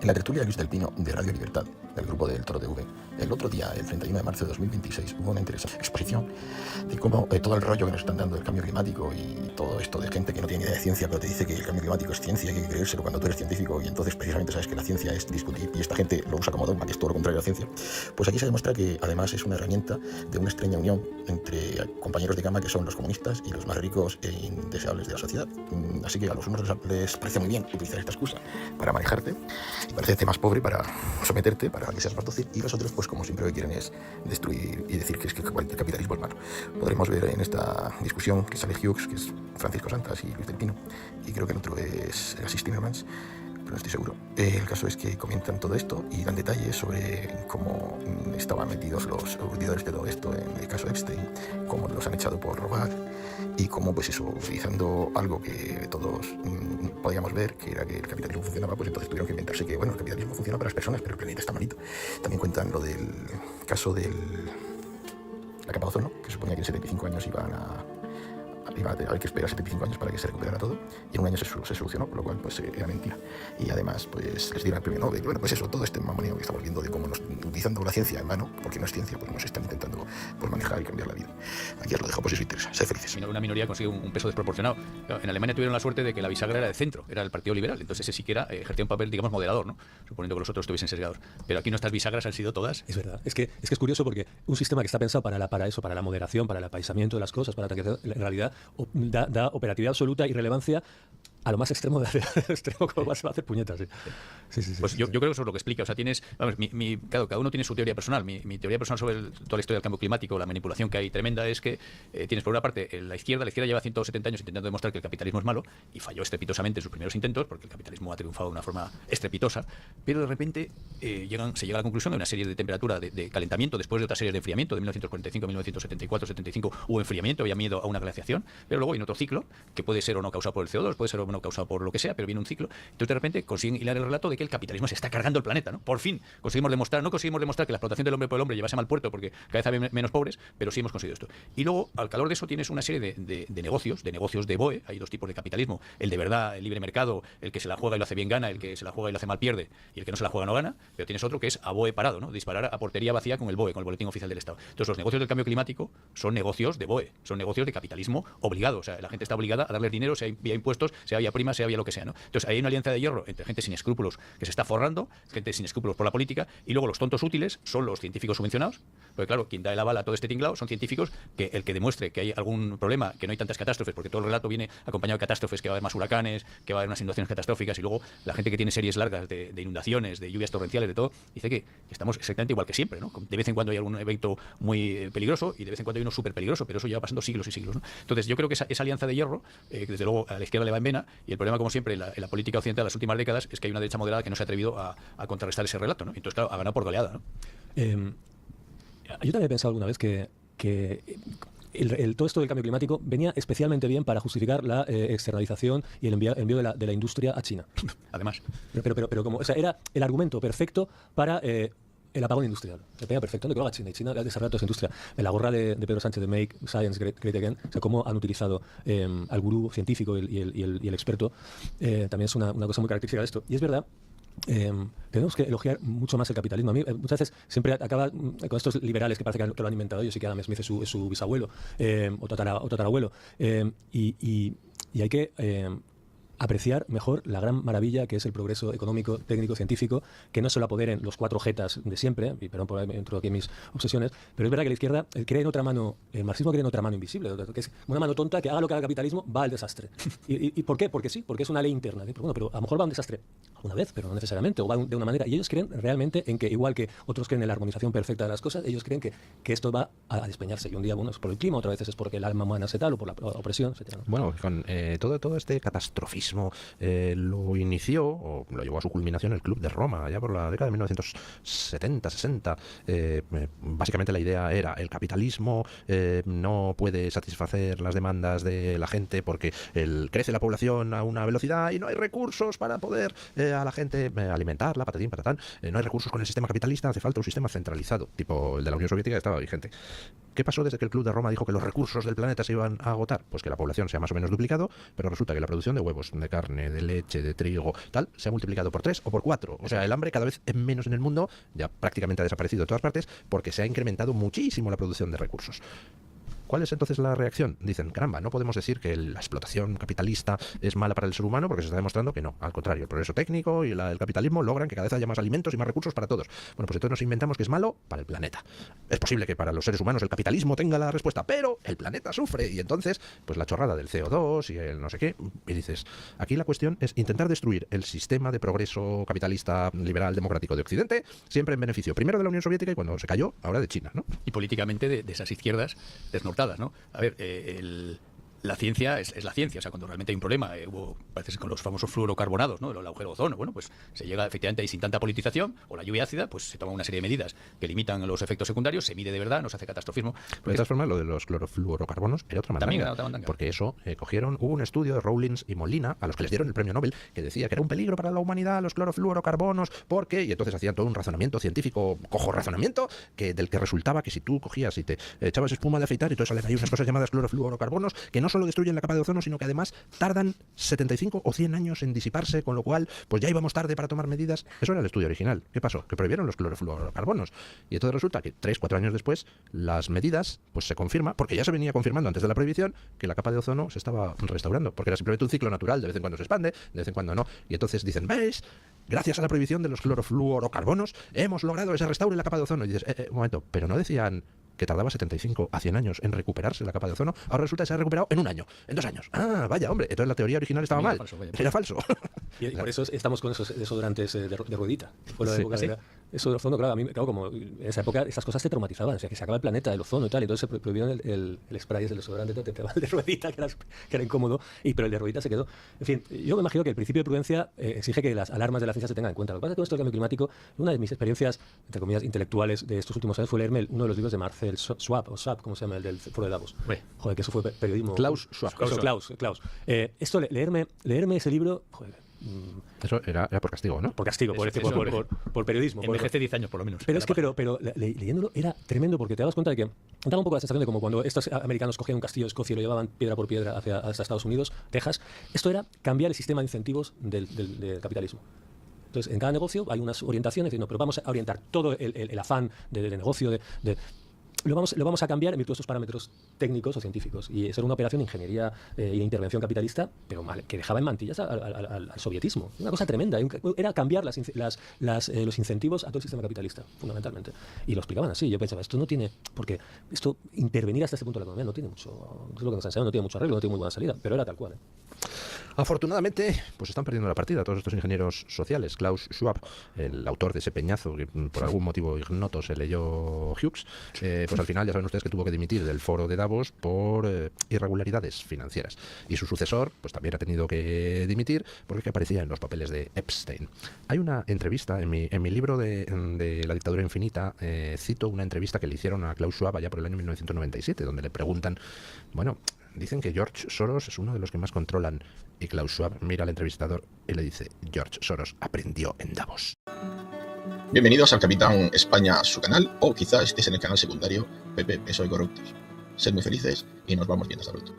En la tertulia Luis del Pino de Radio Libertad, del grupo del Toro TV, el otro día, el 31 de marzo de 2026, hubo una interesante exposición de cómo todo el rollo que nos están dando del cambio climático y todo esto de gente que no tiene idea de ciencia, pero te dice que el cambio climático es ciencia y hay que creérselo cuando tú eres científico, y entonces precisamente sabes que la ciencia es discutir y esta gente lo usa como dogma, que es todo lo contrario a la ciencia. Pues aquí se demuestra que además es una herramienta de una extraña unión entre compañeros de cama que son los comunistas y los más ricos e indeseables de la sociedad. Así que a los unos les parece muy bien utilizar esta excusa para manejarte y parecerte más pobre para someterte, para que seas más dócil, y los otros, pues como siempre, lo que quieren es destruir y decir que el capitalismo es malo. Podremos ver en esta discusión que sale Hughes, que es Francisco Santas y Luis del Pino, y creo que el otro es Asís Timmermans, pero no estoy seguro. El caso es que comentan todo esto y dan detalles sobre cómo estaban metidos los urdidores de todo esto en el caso Epstein, cómo los han echado por robar y cómo, pues eso, utilizando algo que todos podíamos ver, que era que el capitalismo funcionaba, pues entonces tuvieron que inventarse que, bueno, el capitalismo funciona para las personas, pero el planeta está malito. También cuentan lo del caso de la capa de ozono, que suponía que en 75 años iba a haber que esperar 75 años para que se recuperara todo, y en un año se solucionó, por lo cual pues era mentira. Y además pues les dieron el premio Nobel. Y bueno, pues eso, todo este mamoneo que estamos viendo de cómo utilizando la ciencia en vano, porque no es ciencia, pues nos están intentando pues manejar y cambiar la vida. Aquí os lo dejo por si os interesa. Sed felices. Una minoría consigue un peso desproporcionado. En Alemania tuvieron la suerte de que la bisagra era de centro, era el Partido Liberal, entonces ese siquiera ejercía un papel, digamos, moderador, ¿no? Suponiendo que los otros estuviesen sesgados. Pero aquí nuestras bisagras han sido todas. Es verdad. Es que es curioso porque un sistema que está pensado para la moderación, para el apaisamiento de las cosas, para que en realidad da operatividad absoluta y relevancia a lo más extremo del extremo, como se va a hacer puñetas. Sí. Pues yo creo que eso es lo que explica. O sea, tienes, vamos, claro, cada uno tiene su teoría personal. Mi teoría personal sobre toda la historia del cambio climático, la manipulación que hay tremenda, es que tienes por una parte la izquierda lleva 170 años intentando demostrar que el capitalismo es malo y falló estrepitosamente en sus primeros intentos, porque el capitalismo ha triunfado de una forma estrepitosa, pero de repente se llega a la conclusión de una serie de temperatura, de calentamiento, después de otras series de enfriamiento, de 1945 a 1974, 75, hubo enfriamiento, había miedo a una glaciación, pero luego viene otro ciclo, que puede ser o no causado por el CO2, puede ser o no causado por lo que sea, pero viene un ciclo. Entonces de repente consiguen hilar el relato de que el capitalismo se está cargando el planeta, ¿no? Por fin no conseguimos demostrar que la explotación del hombre por el hombre llevase a mal puerto, porque cada vez había menos pobres, pero sí hemos conseguido esto. Y luego, al calor de eso, tienes una serie de negocios de BOE. Hay dos tipos de capitalismo: el de verdad, el libre mercado, el que se la juega y lo hace bien gana, el que se la juega y lo hace mal pierde, y el que no se la juega no gana. Pero tienes otro que es a BOE parado, ¿no? Disparar a portería vacía con el BOE, con el Boletín Oficial del Estado. Entonces los negocios del cambio climático son negocios de BOE, son negocios de capitalismo obligado. O sea, la gente está obligada a darles dinero, sea vía impuestos, sea vía prima, sea vía lo que sea, ¿no? Entonces hay una alianza de hierro entre gente sin escrúpulos que se está forrando, gente sin escrúpulos por la política, y luego los tontos útiles son los científicos subvencionados, porque claro, quien da el aval a todo este tinglado son científicos que el que demuestre que hay algún problema, que no hay tantas catástrofes, porque todo el relato viene acompañado de catástrofes, que va a haber más huracanes, que va a haber unas inundaciones catastróficas, y luego la gente que tiene series largas de inundaciones, de lluvias torrenciales, de todo, dice que estamos exactamente igual que siempre, ¿no? De vez en cuando hay algún evento muy peligroso y de vez en cuando hay uno súper peligroso, pero eso lleva pasando siglos y siglos, ¿no? Entonces yo creo que esa alianza de hierro, desde luego a la izquierda le va en vena, y el problema, como siempre, en la política occidental de las últimas décadas es que hay una derecha moderada que no se ha atrevido a contrarrestar ese relato, ¿no? Entonces, claro, ha ganado por goleada, ¿no? Yo también he pensado alguna vez que todo esto del cambio climático venía especialmente bien para justificar la externalización y el envío de la industria a China. Además. Pero como, o sea, era el argumento perfecto para el apagón industrial. Se pega perfecto, que lo haga China. Y China ha desarrollado toda esa industria. La gorra de Pedro Sánchez de Make Science Great Again, o sea, cómo han utilizado al gurú científico y el experto, también es una cosa muy característica de esto. Y es verdad, tenemos que elogiar mucho más el capitalismo. A mí muchas veces siempre acaba con estos liberales que parece que lo han inventado ellos, y que Adam Smith es su bisabuelo o tatarabuelo, y hay que apreciar mejor la gran maravilla que es el progreso económico, técnico, científico, que no se lo apoderen los cuatro jetas de siempre, y perdón por ahí entro aquí en mis obsesiones, pero es verdad que la izquierda cree en otra mano, el marxismo cree en otra mano invisible, que es una mano tonta que haga lo que haga el capitalismo, va al desastre. ¿Y por qué? Porque sí, porque es una ley interna. Pero bueno, pero a lo mejor va a un desastre alguna vez, pero no necesariamente, o va de una manera, y ellos creen realmente en que, igual que otros creen en la armonización perfecta de las cosas, ellos creen que esto va a despeñarse, y un día, bueno, es por el clima, otras veces es porque el alma humana se tal, o por la opresión, etc., ¿no? Bueno, con todo este catastrofismo lo inició, o lo llevó a su culminación, el Club de Roma, allá por la década de 1970, 60. Básicamente la idea era: el capitalismo no puede satisfacer las demandas de la gente porque crece la población a una velocidad y no hay recursos para poder a la gente alimentarla, patatín, patatán. No hay recursos con el sistema capitalista, hace falta un sistema centralizado, tipo el de la Unión Soviética, que estaba vigente. ¿Qué pasó desde que el Club de Roma dijo que los recursos del planeta se iban a agotar? Pues que la población se ha más o menos duplicado, pero resulta que la producción de huevos de carne, de leche, de trigo, tal, se ha multiplicado por 3 o por 4. O sea, el hambre cada vez es menos en el mundo, ya prácticamente ha desaparecido de todas partes, porque se ha incrementado muchísimo la producción de recursos. ¿Cuál es entonces la reacción? Dicen, caramba, no podemos decir que la explotación capitalista es mala para el ser humano porque se está demostrando que no. Al contrario, el progreso técnico y el capitalismo logran que cada vez haya más alimentos y más recursos para todos. Bueno, pues entonces nos inventamos que es malo para el planeta. Es posible que para los seres humanos el capitalismo tenga la respuesta, pero el planeta sufre. Y entonces, pues la chorrada del CO2 y el no sé qué. Y dices, aquí la cuestión es intentar destruir el sistema de progreso capitalista, liberal, democrático de Occidente, siempre en beneficio primero de la Unión Soviética y cuando se cayó, ahora de China, ¿no? Y políticamente de esas izquierdas desnortadas, ¿no? A ver, la ciencia es la ciencia, o sea, cuando realmente hay un problema, parece que con los famosos fluorocarbonados, ¿no? El agujero de ozono, bueno, pues se llega efectivamente ahí sin tanta politización, o la lluvia ácida, pues se toman una serie de medidas que limitan los efectos secundarios, se mide de verdad, no se hace catastrofismo. Pero de todas formas, lo de los clorofluorocarbonos era otra mandanga, porque eso hubo un estudio de Rawlins y Molina, a los que les dieron el premio Nobel, que decía que era un peligro para la humanidad los clorofluorocarbonos, porque, y entonces hacían todo un razonamiento científico, cojo razonamiento, del que resultaba que si tú cogías y te echabas espuma de afeitar y todo salen ahí unas cosas llamadas clorofluorocarbonos, que no solo destruyen la capa de ozono, sino que además tardan 75 o 100 años en disiparse, con lo cual pues ya íbamos tarde para tomar medidas. Eso era el estudio original. ¿Qué pasó? Que prohibieron los clorofluorocarbonos. Y entonces resulta que 3-4 años después las medidas, pues se confirma, porque ya se venía confirmando antes de la prohibición, que la capa de ozono se estaba restaurando, porque era simplemente un ciclo natural, de vez en cuando se expande, de vez en cuando no. Y entonces dicen, ¿veis? Gracias a la prohibición de los clorofluorocarbonos hemos logrado ese restauro en la capa de ozono. Y dices, un momento, pero no decían que tardaba 75 a 100 años en recuperarse la capa de ozono, ahora resulta que se ha recuperado en 1 año, en 2 años. Ah, vaya, hombre, entonces la teoría original estaba mal. Era falso. Y por eso estamos con esos desodorantes de ruedita. Fue la época de eso de ozono, claro, a mí, claro, como en esa época estas cosas te traumatizaban, o sea, que se acaba el planeta, el ozono y tal, y entonces se prohibieron el spray del desodorante, te va el de ruedita, que era incómodo, pero el de ruedita se quedó. En fin, yo me imagino que el principio de prudencia exige que las alarmas de la ciencia se tengan en cuenta. Lo que pasa es que con esto del cambio climático, una de mis experiencias, entre comillas, intelectuales de estos últimos años fue leerme uno de los libros de Marcel Schwab, ¿cómo se llama? El del Foro de Davos. Joder, que eso fue periodismo. Klaus Schwab. Klaus. Esto, leerme ese libro, joder. Eso era por castigo, ¿no? Por castigo, por periodismo. Envejece 10 años por lo menos. Pero leyéndolo era tremendo porque te dabas cuenta de que daba un poco la sensación de como cuando estos americanos cogían un castillo de Escocia y lo llevaban piedra por piedra hasta Estados Unidos, Texas. Esto era cambiar el sistema de incentivos del capitalismo. Entonces, en cada negocio hay unas orientaciones, pero vamos a orientar todo el afán del negocio lo vamos a cambiar en virtud de estos parámetros técnicos o científicos. Y eso era una operación de ingeniería y de intervención capitalista, pero mal, que dejaba en mantillas al sovietismo. Una cosa tremenda. Era cambiar los incentivos a todo el sistema capitalista, fundamentalmente. Y lo explicaban así. Yo pensaba, esto no tiene... Porque esto, intervenir hasta este punto de la economía no tiene mucho... Es lo que nos han enseñado, no tiene mucho arreglo, no tiene muy buena salida. Pero era tal cual. Afortunadamente, pues están perdiendo la partida todos estos ingenieros sociales. Klaus Schwab, el autor de ese peñazo que por algún motivo ignoto se leyó Hughes, pues al final ya saben ustedes que tuvo que dimitir del foro de Davos por irregularidades financieras. Y su sucesor, pues también ha tenido que dimitir porque aparecía en los papeles de Epstein. Hay una entrevista, en mi libro de La dictadura infinita, cito una entrevista que le hicieron a Klaus Schwab allá por el año 1997, donde le preguntan, bueno, dicen que George Soros es uno de los que más controlan. Y Klaus Schwab mira al entrevistador y le dice, George Soros aprendió en Davos. Bienvenidos al Capitán España, su canal, o quizá estés en el canal secundario PP, PSOE Corruptos. Sed muy felices y nos vamos viendo hasta pronto.